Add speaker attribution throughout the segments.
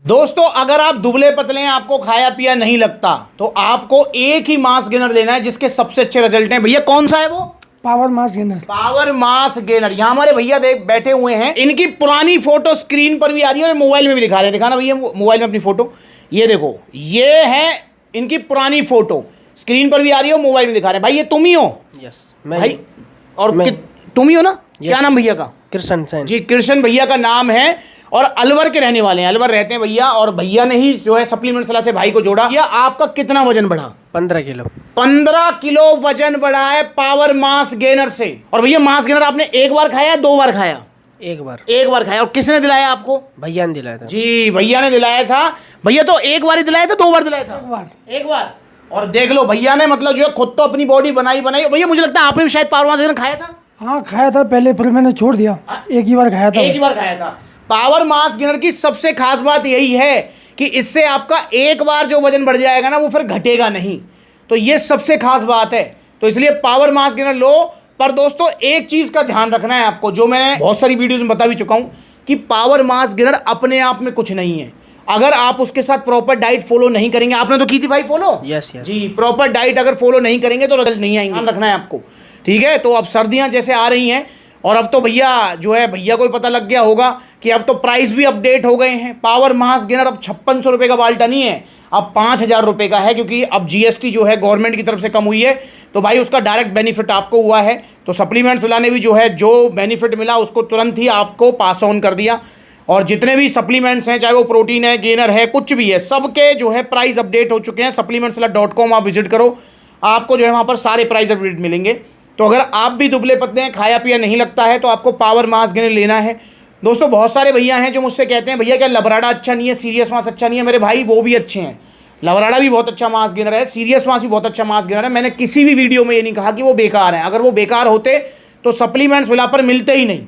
Speaker 1: दोस्तों अगर आप दुबले पतले हैं, आपको खाया पिया नहीं लगता, तो आपको एक ही मास गेनर लेना है जिसके सबसे अच्छे रिजल्ट हैं। भैया कौन सा है वो?
Speaker 2: Power mass gainer.
Speaker 1: Power mass gainer. यहाँ हमारे भैया देख बैठे हुए हैं, इनकी पुरानी फोटो स्क्रीन पर भी आ रही है और मोबाइल में भी दिखा रहे हैं। दिखाना भैया मोबाइल में अपनी फोटो। ये देखो, ये है इनकी पुरानी फोटो, स्क्रीन पर भी आ रही है, मोबाइल में दिखा रहे हैं। भाई ये तुम ही हो?
Speaker 2: यस
Speaker 1: भाई। और तुम ही हो ना? क्या नाम भैया का?
Speaker 2: कृष्ण सैन
Speaker 1: जी, कृष्ण भैया का नाम है और अलवर के रहने वाले हैं। अलवर रहते हैं भैया, और भैया ने ही जो है सप्लीमेंट सलाह से भाई को जोड़ा। भैया आपका कितना वजन बढ़ा?
Speaker 2: 15 किलो।
Speaker 1: 15 किलो वजन बढ़ा है पावर मास गेनर से। और भैया मास गेनर आपने एक बार खाया, 2 बार खाया?
Speaker 2: एक बार
Speaker 1: खाया। और किसने दिलाया आपको?
Speaker 2: भैया ने दिलाया था।
Speaker 1: जी, भैया ने दिलाया था। भैया तो एक बार ही दिलाया था, 2 बार दिलाया था? एक बार। और देख लो भैया ने मतलब जो है खुद तो अपनी बॉडी बनाई। भैया मुझे लगता है आपने भी शायद पावर मास गेनर खाया था।
Speaker 2: हाँ खाया था पहले, फिर मैंने छोड़ दिया। एक ही बार खाया था।
Speaker 1: एक ही बार खाया था। पावर मास गेनर की सबसे खास बात यही है कि इससे आपका एक बार जो वजन बढ़ जाएगा ना, वो फिर घटेगा नहीं। तो ये सबसे खास बात है। तो इसलिए पावर मास गेनर लो। पर दोस्तों एक चीज का ध्यान रखना है आपको, जो मैंने बहुत सारी वीडियोस में बता भी चुका हूं, कि पावर मास गेनर अपने आप में कुछ नहीं है। अगर आप उसके साथ प्रॉपर डाइट फॉलो नहीं करेंगे, आपने तो की थी भाई फॉलो।
Speaker 2: यस
Speaker 1: जी, प्रॉपर डाइट अगर फॉलो नहीं करेंगे तो रिजल्ट नहीं आएंगे। ध्यान रखना है आपको, ठीक है। तो अब सर्दियां जैसे आ रही हैं, और अब तो भैया जो है, भैया को भी पता लग गया होगा कि अब तो प्राइस भी अपडेट हो गए हैं। पावर मास गेनर अब 5600 रुपये का बाल्टा नहीं है, अब 5000 रुपये का है, क्योंकि अब जीएसटी जो है गवर्नमेंट की तरफ से कम हुई है। तो भाई उसका डायरेक्ट बेनिफिट आपको हुआ है। तो सप्लीमेंट्स वाला ने भी जो है जो बेनिफिट मिला उसको तुरंत ही आपको पास ऑन कर दिया। और जितने भी सप्लीमेंट्स हैं, चाहे वो प्रोटीन है, गेनर है, कुछ भी है, सबके जो है प्राइस अपडेट हो चुके हैं। supplementsala.com आप विजिट करो, आपको जो है वहाँ पर सारे प्राइस अपडेट मिलेंगे। तो अगर आप भी दुबले पतले हैं, खाया पिया नहीं लगता है, तो आपको पावर मास गेनर लेना है। दोस्तों बहुत सारे भैया हैं जो मुझसे कहते हैं भैया क्या लबराडा अच्छा नहीं है, सीरियस मास अच्छा नहीं है। मेरे भाई वो भी अच्छे हैं, लबराडा भी बहुत अच्छा मास गेनर है, सीरियस मास भी बहुत अच्छा मास गेनर है। मैंने किसी भी वीडियो में ये नहीं कहा कि वो बेकार हैं। अगर वो बेकार होते तो सप्लीमेंट्स विला पर मिलते ही नहीं,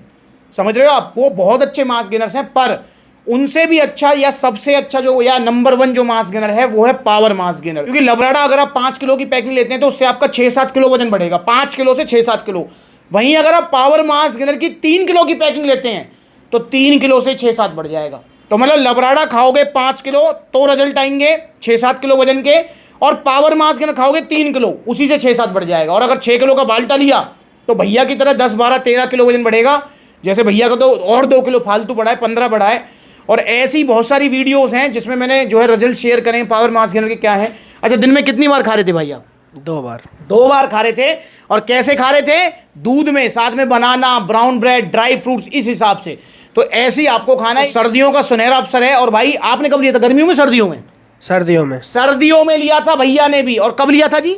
Speaker 1: समझ रहे हो आप। वो बहुत अच्छे मास गेनर्स हैं, पर उनसे भी अच्छा या सबसे अच्छा जो या नंबर 1 जो मास गेनर है वो है पावर मास गेनर। क्योंकि लबराडा अगर आप 5 किलो की पैकिंग लेते हैं तो उससे आपका 6-7 किलो वजन बढ़ेगा, 5 किलो से 6-7 किलो। वहीं अगर आप पावर मास गेनर की 3 किलो की पैकिंग लेते हैं तो 3 किलो से 6-7 बढ़ जाएगा। तो मतलब लबराडा खाओगे 5 किलो तो रिजल्ट आएंगे 6-7 किलो वजन के, और पावर मास गेनर खाओगे 3 किलो, उसी से 6-7 बढ़ जाएगा। और अगर 6 किलो का बाल्टा लिया तो भैया की तरह 10-12-13 किलो वजन बढ़ेगा। जैसे भैया का तो और 2 किलो फालतू बढ़ा है, 15 बढ़ा है। और ऐसी बहुत सारी वीडियोस हैं जिसमें मैंने जो है रिजल्ट शेयर करें पावर मास गेनर के क्या है। अच्छा, दिन में कितनी बार खा रहे थे भाई आप?
Speaker 2: 2 बार।
Speaker 1: 2 बार खा रहे थे। और कैसे खा रहे थे? दूध में, साथ में बनाना, ब्राउन ब्रेड, ड्राई फ्रूट्स, इस हिसाब से। तो ऐसे ही आपको खाना है। सर्दियों का सुनहरा अवसर है। और भाई आपने कब लिया था? गर्मियों में, सर्दियों में? सर्दियों में लिया था भैया ने भी। और कब लिया था जी?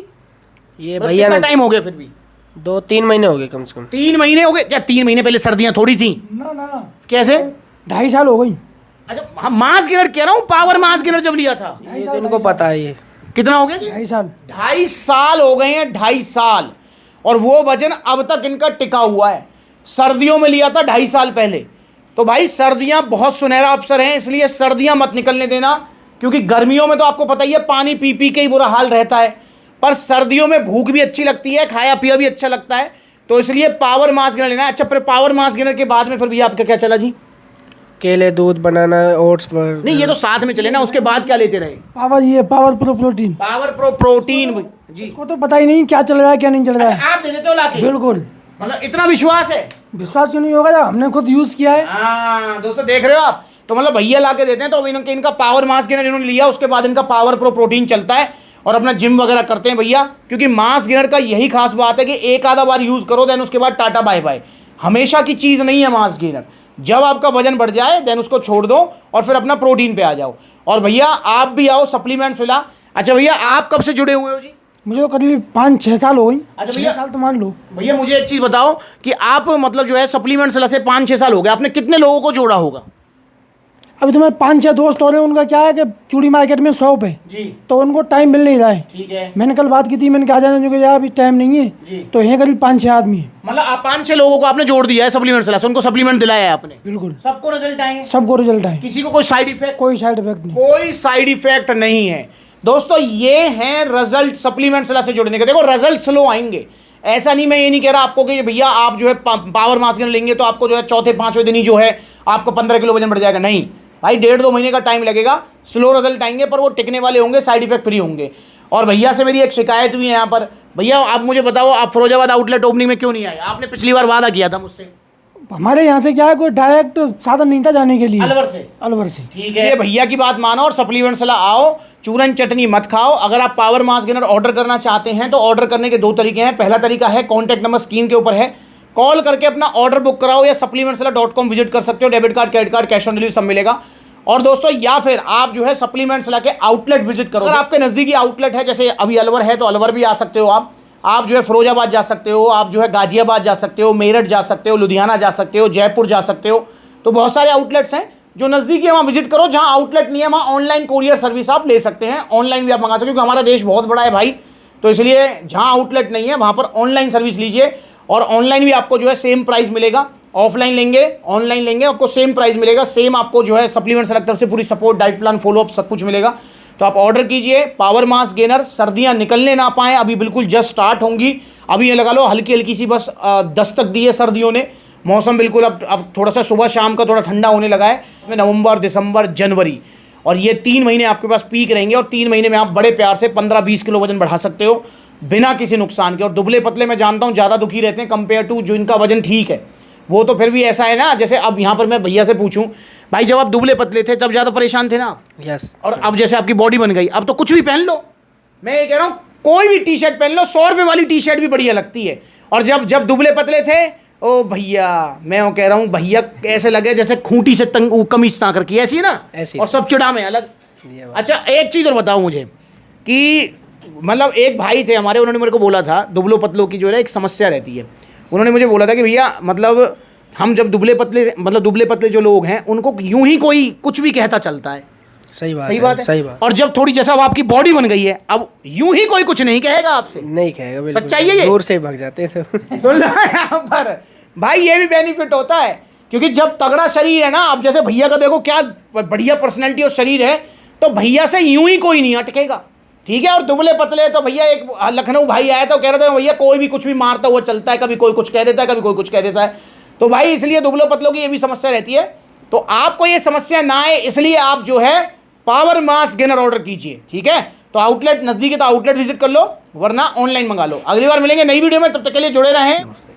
Speaker 2: ये भैया ने
Speaker 1: टाइम हो गया? फिर भी
Speaker 2: 2-3 महीने हो गए, कम से कम
Speaker 1: 3 महीने हो गए क्या? 3 महीने पहले सर्दियां थोड़ी थी
Speaker 2: ना।
Speaker 1: कैसे?
Speaker 2: 2.5 साल हो गई।
Speaker 1: अच्छा, हाँ, मास गेनर कह रहा हूँ, पावर मास गेनर जब लिया था।
Speaker 2: ये तो इनको पता है। ये
Speaker 1: कितना हो गया? 2.5 साल हो गए हैं, 2.5 साल। और वो वजन अब तक इनका टिका हुआ है। सर्दियों में लिया था 2.5 साल पहले। तो भाई सर्दियां बहुत सुनहरा अवसर हैं, इसलिए सर्दियां मत निकलने देना। क्योंकि गर्मियों में तो आपको पता ही है पानी पी पी के ही बुरा हाल रहता है, पर सर्दियों में भूख भी अच्छी लगती है, खाया पिया भी अच्छा लगता है। तो इसलिए पावर मास गेनर लेना है। अच्छा, फिर पावर मास गेनर के बाद में फिर भी आपका क्या चला जी?
Speaker 2: केले, दूध, बनाना, ओट्स।
Speaker 1: नहीं, ये तो साथ में चले ना। उसके बाद क्या लेते रहे?
Speaker 2: Power pro protein.
Speaker 1: Power pro protein जी।
Speaker 2: इसको तो पता ही नहीं क्या चल रहा है क्या नहीं चल रहा है।
Speaker 1: आप दे देते हो लाके?
Speaker 2: बिल्कुल।
Speaker 1: मतलब इतना विश्वास है?
Speaker 2: विश्वास क्यों नहीं होगा जब हमने खुद यूज किया है।
Speaker 1: हाँ दोस्तों, देख रहे हो आप। तो मतलब भैया लाके देते हैं। तो इनका पावर मास गेनर इन्होंने लिया, उसके बाद इनका पावर प्रो प्रोटीन चलता है और अपना जिम वगैरह करते हैं भैया। क्योंकि मास गेनर का यही खास बात है कि एक आधा बार यूज करो, देन उसके बाद टाटा बाय बाय। हमेशा की चीज नहीं है मास गेनर। जब आपका वजन बढ़ जाए देन उसको छोड़ दो और फिर अपना प्रोटीन पे आ जाओ। और भैया आप भी आओ सप्लीमेंट्स विला। अच्छा भैया, आप कब से जुड़े हुए हो जी?
Speaker 2: मुझे तो करीब 5-6 साल हो गई।
Speaker 1: अच्छा
Speaker 2: 6 साल तो मान लो।
Speaker 1: भैया मुझे एक चीज बताओ कि आप मतलब जो है सप्लीमेंट्स विला से 5-6 साल हो गए, आपने कितने लोगों को जोड़ा होगा?
Speaker 2: अभी तो मैं 5-6 दोस्त हो रहे हैं। उनका क्या है कि चूड़ी मार्केट में शॉप है
Speaker 1: जी,
Speaker 2: तो उनको टाइम मिल नहीं रहा है।
Speaker 1: ठीक है।
Speaker 2: मैंने कल बात की थी, मैंने कहा जाने यार अभी टाइम नहीं है
Speaker 1: जी।
Speaker 2: तो यहाँ करीब 5-6 आदमी है।
Speaker 1: मतलब आप 5-6 लोगों को आपने जोड़ दिया है सप्लीमेंट्स विला से, उनको सप्लीमेंट दिलाया है आपने?
Speaker 2: बिल्कुल।
Speaker 1: सबको रिजल्ट आए?
Speaker 2: सबको रिजल्ट आए।
Speaker 1: किसी को कोई साइड इफेक्ट?
Speaker 2: कोई साइड इफेक्ट नहीं।
Speaker 1: कोई साइड इफेक्ट नहीं है। दोस्तों ये हैं रिजल्ट सप्लीमेंट्स विला से जुड़ने के। देखो रिजल्ट स्लो आएंगे, ऐसा नहीं, मैं ये नहीं कह रहा आपको कि भैया आप जो है पावर मास गेनर लेंगे तो आपको जो है चौथे 5वें दिन ही जो है आपको 15 किलो वजन बढ़ जाएगा। नहीं, भाई 1.5-2 महीने का टाइम लगेगा, स्लो रिजल्ट आएंगे, पर वो टिकने वाले होंगे, साइड इफेक्ट फ्री होंगे। और भैया से मेरी एक शिकायत भी है यहाँ पर, भैया आप मुझे बताओ, आप फिरोजाबाद आउटलेट ओपनिंग में क्यों नहीं आए? आपने पिछली बार वादा किया था मुझसे।
Speaker 2: हमारे यहाँ से क्या है, कोई डायरेक्ट साधन नहीं था जाने के लिए, अलवर से।
Speaker 1: ठीक है, ये भैया की बात मानो और सप्लीमेंट्स ला आओ, चूरन चटनी मत खाओ। अगर आप पावर मास गेनर ऑर्डर करना चाहते हैं तो ऑर्डर करने के 2 तरीके हैं। पहला तरीका है, कॉन्टैक्ट नंबर स्क्रीन के ऊपर है, कॉल करके अपना ऑर्डर बुक कराओ, या supplementsla.com विजिट कर सकते हो, debit card, credit card, cash on delivery सब मिलेगा। और दोस्तों, या फिर आप जो है सप्लीमेंट्सला के आउटलेट विजिट करो। अगर आपके नज़दीकी आउटलेट है, जैसे अभी अलवर है तो अलवर भी आ सकते हो आप जो है फिरोजाबाद जा सकते हो, आप जो है गाजियाबाद जा सकते हो, मेरठ जा सकते हो, लुधियाना जा सकते हो, जयपुर जा सकते हो। तो बहुत सारे आउटलेट्स हैं जो नज़दीकी है, वहाँ विजिट करो। जहाँ आउटलेट नहीं है वहाँ ऑनलाइन कोरियर सर्विस आप ले सकते हैं, ऑनलाइन भी आप मंगा सकते हो, क्योंकि हमारा देश बहुत बड़ा है भाई, तो इसलिए जहाँ आउटलेट नहीं है वहाँ पर ऑनलाइन सर्विस लीजिए। और ऑनलाइन भी आपको जो है सेम प्राइस मिलेगा, ऑफलाइन लेंगे ऑनलाइन लेंगे आपको सेम प्राइस मिलेगा, सेम आपको जो है सप्लीमेंट्स अलग तरफ से पूरी सपोर्ट, डाइट प्लान, फॉलोअप सब कुछ मिलेगा। तो आप ऑर्डर कीजिए पावर मास गेनर। सर्दियां निकलने ना पाएँ, अभी बिल्कुल जस्ट स्टार्ट होंगी, अभी ये लगा लो हल्की हल्की सी बस दस्तक दी है सर्दियों ने। मौसम बिल्कुल अब थोड़ा सा सुबह शाम का थोड़ा ठंडा होने लगा है। नवंबर, दिसंबर, जनवरी, और ये 3 महीने आपके पास पीक रहेंगे, और 3 महीने में आप बड़े प्यार से 15-20 किलो वजन बढ़ा सकते हो बिना किसी नुकसान के। और दुबले पतले मैं जानता हूँ ज़्यादा दुखी रहते हैं कंपेयर टू जो इनका वजन ठीक है, वो तो फिर भी ऐसा है ना, जैसे अब यहाँ पर मैं भैया से पूछूं, भाई जब आप दुबले पतले थे तब ज़्यादा परेशान थे ना?
Speaker 2: यस।
Speaker 1: और अब जैसे आपकी बॉडी बन गई, अब तो कुछ भी पहन लो, मैं ये कह रहा हूँ कोई भी टी शर्ट पहन लो, 100 रुपये वाली टी शर्ट भी बढ़िया लगती है। और जब दुबले पतले थे, ओ भैया मैं वो कह रहा हूँ, भैया ऐसे लगे जैसे खूंटी से कमीज ता करके, ऐसी है ना, और सब चिड़ा में अलग। अच्छा एक चीज़ और बताओ मुझे कि मतलब एक भाई थे हमारे, उन्होंने मेरे को बोला था दुबलों पतलों की जो है एक समस्या रहती है। उन्होंने मुझे बोला था कि भैया मतलब हम जब दुबले पतले जो लोग हैं उनको यूं ही कोई कुछ भी कहता चलता है। सही बात है। और जब थोड़ी जैसा अब आपकी बॉडी बन गई है, अब यूं ही कोई कुछ नहीं कहेगा आपसे,
Speaker 2: नहीं कहेगा,
Speaker 1: सच्चाई है ये,
Speaker 2: दूर से भाग जाते हैं सब।
Speaker 1: सुन लो यहाँ पर भाई, ये भी बेनिफिट होता है, क्योंकि जब तगड़ा शरीर है ना, अब जैसे भैया का देखो क्या बढ़िया पर्सनैलिटी और शरीर है, तो भैया से यूं ही कोई नहीं अटकेगा, ठीक है। और दुबले पतले तो भैया, एक लखनऊ भाई आया था, कह रहा था भैया कोई भी कुछ भी मारता हुआ चलता है, कभी कोई कुछ कह देता है, कभी कोई कुछ कह देता है। तो भाई इसलिए दुबले पतलों की ये भी समस्या रहती है, तो आपको ये समस्या ना आए इसलिए आप जो है पावर मास गेनर ऑर्डर कीजिए, ठीक है। तो आउटलेट नजदीक है तो आउटलेट विजिट कर लो, वरना ऑनलाइन मंगा लो। अगली बार मिलेंगे नई वीडियो में, तब तक के लिए जुड़े रहें। नमस्ते।